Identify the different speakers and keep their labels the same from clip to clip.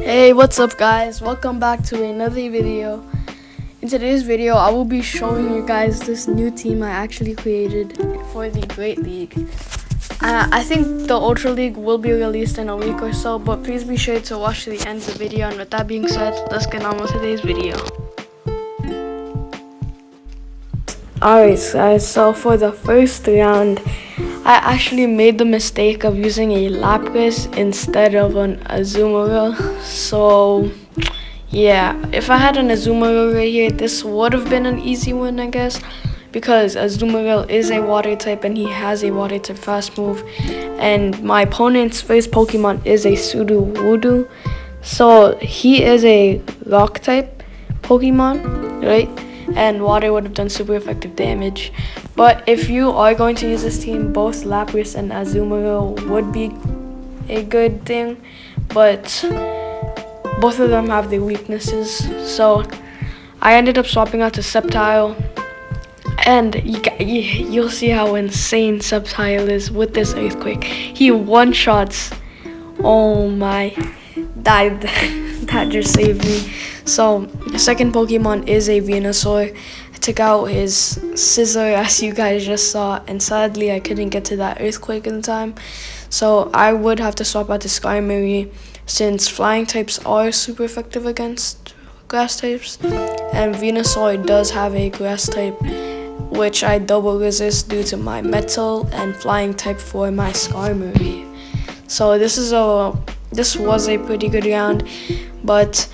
Speaker 1: Hey, what's up guys? Welcome back to another video. In today's video, I will be showing you guys this new team I actually created for the Great League. I think the Ultra League will be released in a week or so, but please be sure to watch to the end of the video. And with that being said, let's get on with today's video. Alright guys, so for the first round, I actually made the mistake of using a Lapras instead of an Azumarill. So yeah, if I had an Azumarill right here, this would have been an easy win, I guess, because Azumarill is a water type and he has a water type fast move, and my opponent's first Pokemon is a Sudowoodo, so he is a rock type Pokemon, right? And water would have done super effective damage. But if you are going to use this team, both Lapras and Azumarill would be a good thing, but both of them have their weaknesses. So I ended up swapping out to Sceptile, and you'll see how insane Sceptile is with this Earthquake. He one-shots. Oh my, that just saved me. So the second Pokemon is a Venusaur. I took out his Scissor, as you guys just saw, and sadly I couldn't get to that Earthquake in time. So I would have to swap out to Skarmory, since flying types are super effective against grass types, and Venusaur does have a grass type, which I double resist due to my metal and flying type for my Skarmory. So this was a pretty good round, but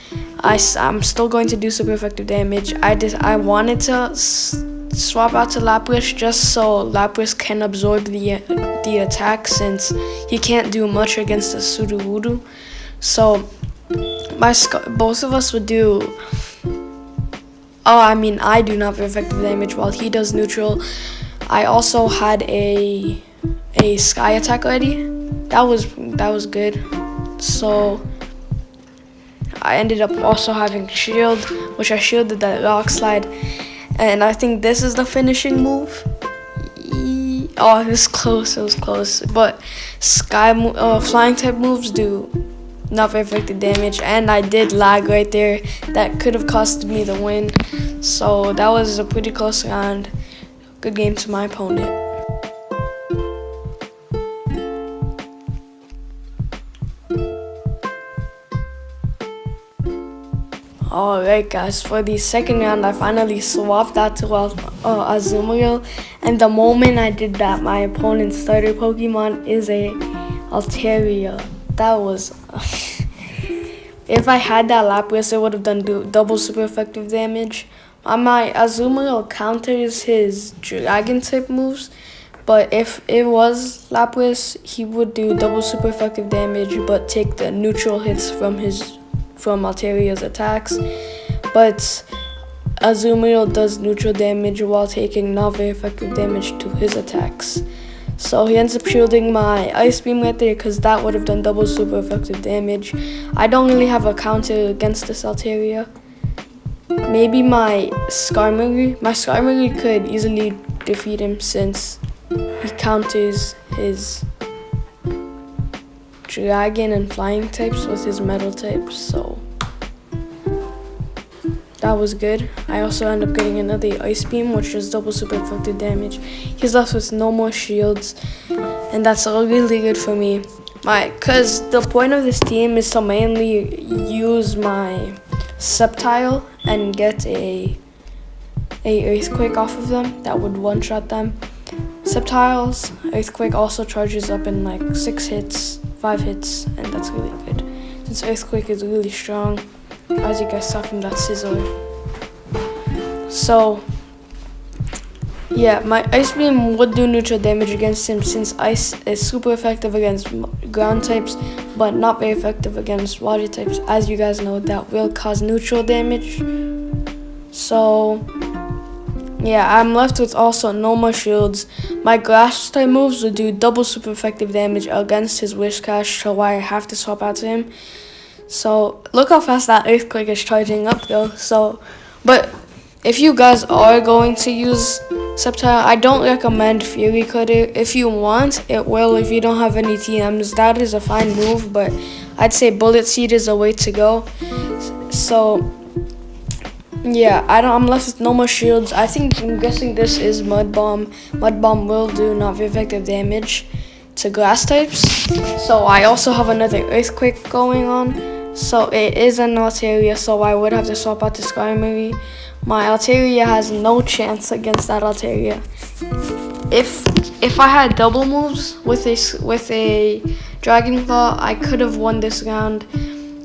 Speaker 1: I'm still going to do super effective damage. I wanted to swap out to Lapras just so Lapras can absorb the attack, since he can't do much against the Sudowoodo. So both of us would do. I do not very effective damage while he does neutral. I also had a Sky attack already. That was good. So I ended up also having Shield, which I shielded that Rock Slide, and I think this is the finishing move. Oh, it was close, but flying type moves do not very effective damage, and I did lag right there. That could have costed me the win. So that was a pretty close round. Good game to my opponent. Alright guys, for the second round, I finally swapped out to Azumarill, and the moment I did that, my opponent's starter Pokemon is a Altaria. That was if I had that Lapras, it would have done double super effective damage. My Azumarill counters his dragon type moves, but if it was Lapras, he would do double super effective damage but take the neutral hits from Altaria's attacks. But Azumarill does neutral damage while taking not very effective damage to his attacks. So he ends up shielding my Ice Beam right there, because that would have done double super effective damage. I don't really have a counter against this Altaria. Maybe my Skarmory could easily defeat him, since he counters his dragon and flying types with his metal types, so that was good. I also end up getting another Ice Beam, which does double super effective damage. He's left with no more shields, and that's really good for me. Because the point of this team is to mainly use my Sceptile and get a Earthquake off of them that would one-shot them. Sceptile's Earthquake also charges up in like 5 hits, and that's really good, since Earthquake is really strong, as you guys saw from that Scissor. So yeah, my Ice Beam would do neutral damage against him, since Ice is super effective against ground types but not very effective against water types. As you guys know, that will cause neutral damage. So yeah, I'm left with also no more shields. My grass type moves will do double super effective damage against his Whiscash, so I have to swap out to him. So look how fast that Earthquake is charging up though. So, but if you guys are going to use Sceptile, I don't recommend Fury Cutter. If you want, it will. If you don't have any TMs, that is a fine move, but I'd say Bullet Seed is a way to go. So, yeah, I'm left with no more shields. I'm guessing this is Mud Bomb. Mud Bomb will do not very effective damage to grass types. So I also have another Earthquake going on. So it is an Altaria, so I would have to swap out to Skarmory. My Altaria has no chance against that Altaria. If I had double moves with a Dragon Claw, I could have won this round,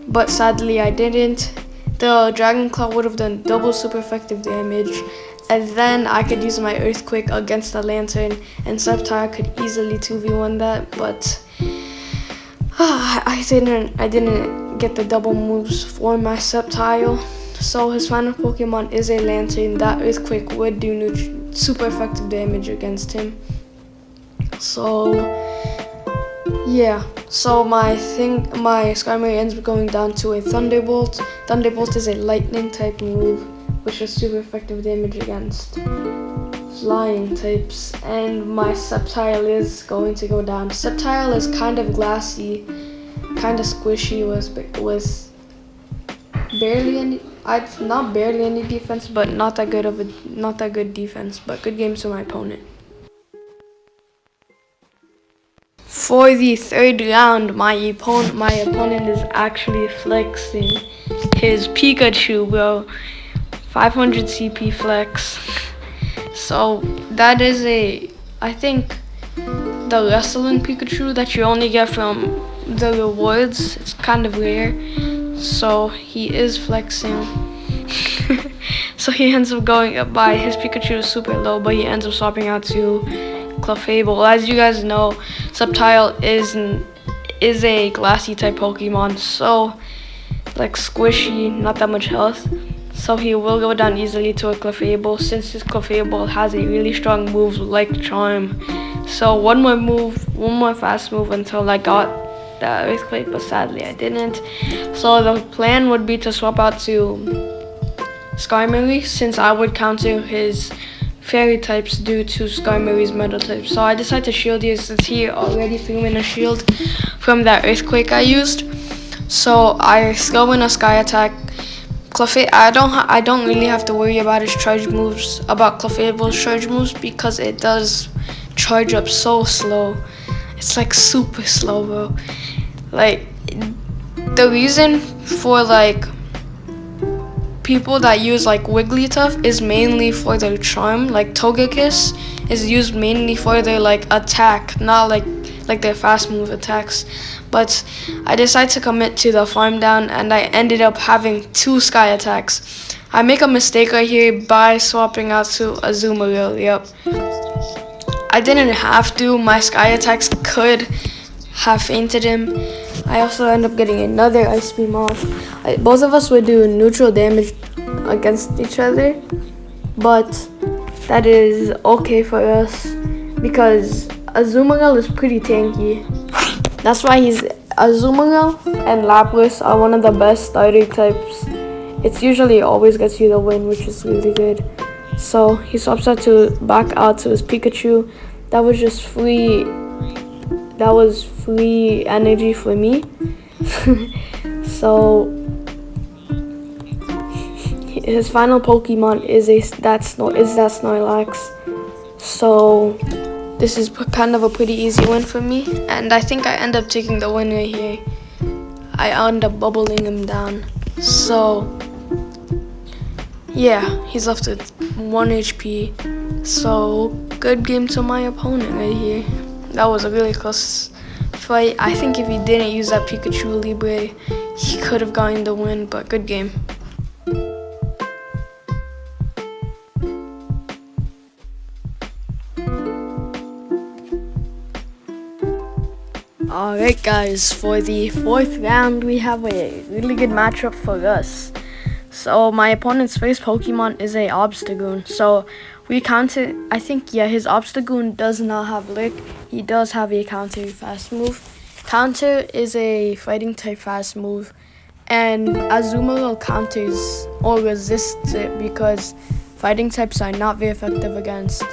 Speaker 1: but sadly I didn't. The Dragon Claw would have done double super effective damage, and then I could use my Earthquake against the Lantern, and Sceptile could easily 2v1 that, but I didn't get the double moves for my Sceptile. So his final Pokemon is a Lantern. That Earthquake would do super effective damage against him. So yeah, so my Skarmory ends up going down to a Thunderbolt. Thunderbolt is a lightning type move, which is super effective damage against flying types. And my Sceptile is going to go down. Sceptile is kind of glassy, kind of squishy with not barely any defense, but not that good defense. But good game to my opponent. For the third round, my opponent is actually flexing his Pikachu, bro. 500 CP flex. So that is I think the wrestling Pikachu that you only get from the rewards. It's kind of rare. So he is flexing. So he ends up going up by his Pikachu is super low, but he ends up swapping out to Clefable. As you guys know, Sceptile is a glassy type Pokemon, so like squishy, not that much health. So he will go down easily to a Clefable, since his Clefable has a really strong move like Charm. So one more fast move until I got the Earthquake, but sadly I didn't. So the plan would be to swap out to Skarmory, since I would counter his Fairy types due to Skarmory's Metal type. So I decided to shield you, since he already threw in a shield from that Earthquake I used. So I throw in a Sky Attack. I don't really have to worry about his charge moves, about Clefable's charge moves, because it does charge up so slow. It's like super slow, bro. Like, the reason for like people that use like Wigglytuff is mainly for their charm. Like Togekiss is used mainly for their like attack, not like their fast move attacks. But I decided to commit to the farm down, and I ended up having 2 Sky Attacks. I make a mistake right here by swapping out to Azumarill. Yep, I didn't have to. My Sky Attacks could have fainted him. I also end up getting another Ice Beam off. Both of us would do neutral damage against each other, but that is okay for us because Azumarill is pretty tanky. That's why Azumarill and Lapras are one of the best starter types. It's usually always gets you the win, which is really good. So he swaps out back out to his Pikachu. That was just free. That was free energy for me. So his final Pokemon is that Snorlax. So this is kind of a pretty easy win for me, and I think I end up taking the win right here. I end up bubbling him down. So yeah, he's left with 1 HP. So good game to my opponent right here. That was a really close fight. I think if he didn't use that Pikachu Libre, he could have gotten the win, but good game. Alright guys, for the 4th round, we have a really good matchup for us. So my opponent's first Pokemon is a Obstagoon. So we counter, I think, yeah, his Obstagoon does not have Lick. He does have a counter fast move. Counter is a fighting type fast move, and Azumarill counters or resists it because fighting types are not very effective against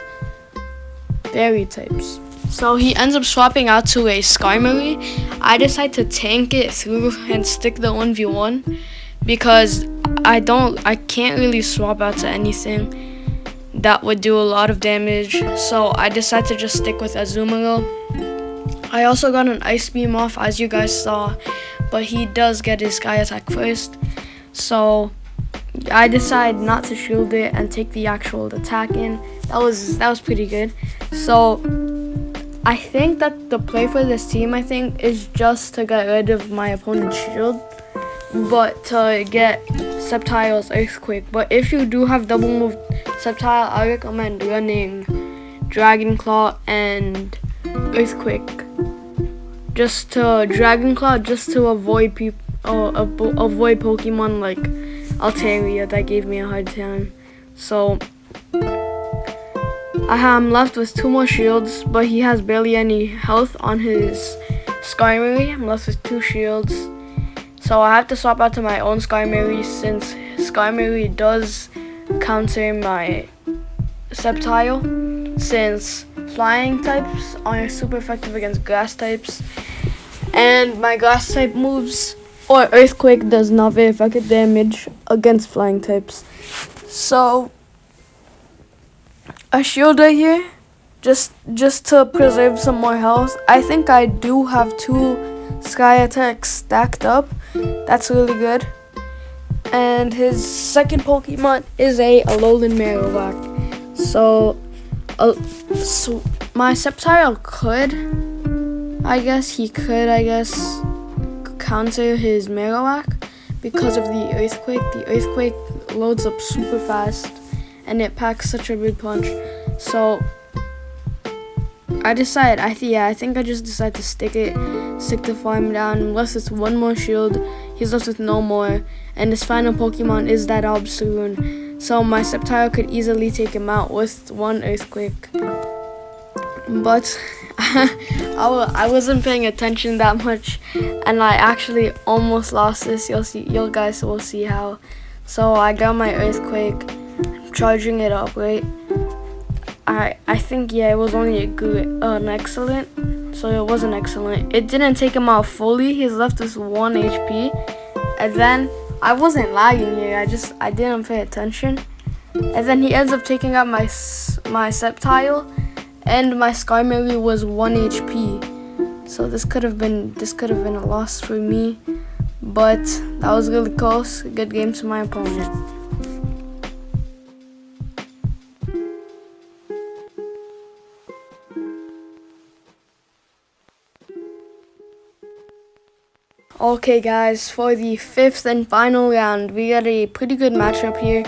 Speaker 1: fairy types. So he ends up swapping out to a Skarmory. I decide to tank it through and stick the 1v1 because I can't really swap out to anything that would do a lot of damage. So I decide to just stick with Azumarill. I also got an Ice Beam off, as you guys saw, but he does get his Sky Attack first. So I decide not to shield it and take the actual attack in. That was pretty good. So I think that the play for this team, is just to get rid of my opponent's shield, but to get Sceptile's Earthquake. But if you do have double move Sceptile, I recommend running Dragon Claw and Earthquake. Just to Dragon Claw, just to avoid avoid Pokemon like Altaria that gave me a hard time. So I'm left with 2 more shields, but he has barely any health on his Skarmory. I'm left with 2 shields. So I have to swap out to my own Skarmory since Skarmory does counter my Sceptile, since flying types are super effective against grass types, and my grass type moves or Earthquake does not very effective damage against flying types. So a shield right here, just to preserve some more health. I think I do have 2 Sky Attacks stacked up. That's really good. And his second Pokemon is a Alolan Marowak. So my Sceptile could, he could counter his Marowak because of the Earthquake. The Earthquake loads up super fast and it packs such a big punch. So I think I just decide to stick the farm down. Unless it's 1 more shield, he's left with no more, and his final Pokemon is that Obstaroon. So my Sceptile could easily take him out with 1 Earthquake. But I wasn't paying attention that much, and I actually almost lost this. You guys will see how. So I got my Earthquake, charging it up, right? I think it was only an excellent. So it wasn't excellent. It didn't take him out fully. He's left with 1 HP, and then I wasn't lagging here. I didn't pay attention, and then he ends up taking out my Sceptile. And my Skarmory was 1 HP, so this could have been a loss for me, but that was really close. Good game to my opponent. Okay guys, for the 5th and final round, we got a pretty good matchup here.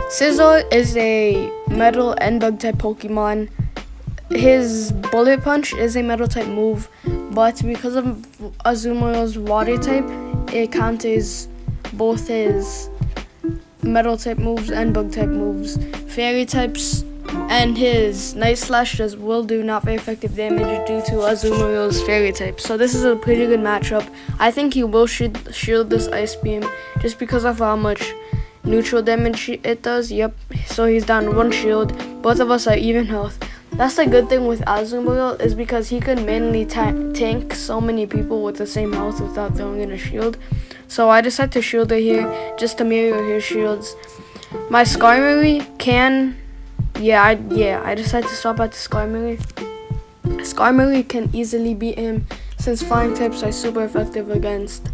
Speaker 1: Scizor is a Metal and Bug type Pokemon. His Bullet Punch is a Metal type move, but because of Azumarill's Water type, it counters both his Metal type moves and Bug type moves. Fairy types and his Night Slash will do not very effective damage due to Azumarill's Fairy type. So this is a pretty good matchup. I think he will shield this Ice Beam just because of how much neutral damage it does. Yep, so he's down 1 shield. Both of us are even health. That's the good thing with Azumarill, is because he could mainly tank so many people with the same health without throwing in a shield. So I decided to shield her here just to mirror his shields. My Skarmory can, I decided to swap out to Skarmory. Skarmory can easily beat him since flying types are super effective against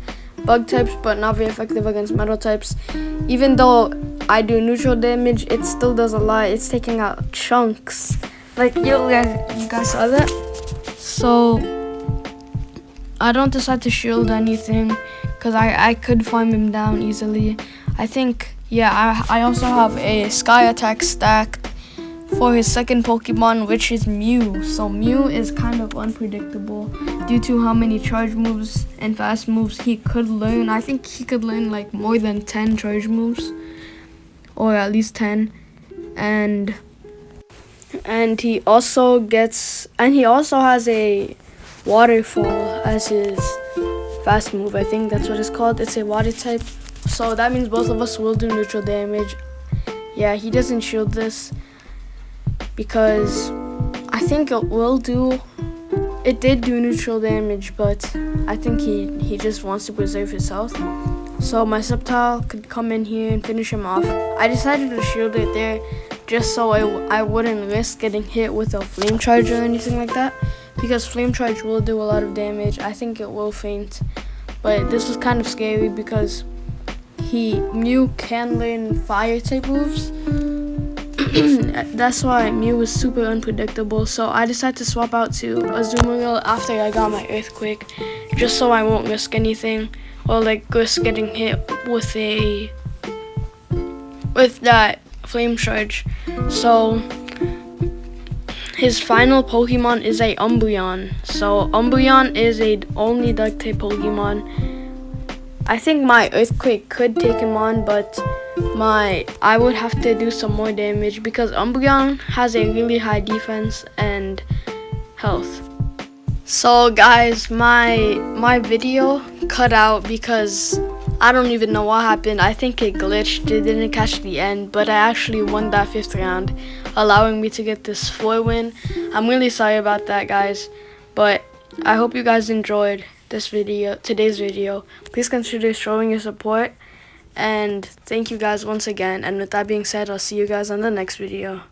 Speaker 1: bug types, but not very effective against metal types. Even though I do neutral damage, it still does a lot. It's taking out chunks. Like, you guys saw that? So I don't decide to shield anything because I could farm him down easily. I think, I also have a Sky Attack stacked for his second Pokemon, which is Mew. So Mew is kind of unpredictable due to how many charge moves and fast moves he could learn. I think he could learn like more than 10 charge moves, or at least 10. And he also has a Waterfall as his fast move. I think that's what it's called. It's a water type, so that means both of us will do neutral damage. Yeah, he doesn't shield this because I think it will do. It did do neutral damage, but I think he just wants to preserve his health. So my Sceptile could come in here and finish him off. I decided to shield it there just so I wouldn't risk getting hit with a Flame Charge or anything like that. Because Flame Charge will do a lot of damage. I think it will faint. But this was kind of scary because Mew can learn fire type moves. That's why Mew was super unpredictable. So I decided to swap out to Azumarill after I got my Earthquake, just so I won't risk anything or like risk getting hit with that Flame Charge. So his final Pokemon is a Umbreon. So Umbreon is a only Dark type Pokemon. I think my Earthquake could take him on, but I would have to do some more damage because Umbreon has a really high defense and health. So guys, my video cut out because I don't even know what happened. I think it glitched. It didn't catch the end, but I actually won that 5th round, allowing me to get this 4 win. I'm really sorry about that, guys, but I hope you guys enjoyed today's video. Please consider showing your support, and thank you guys once again. And with that being said, I'll see you guys on the next video.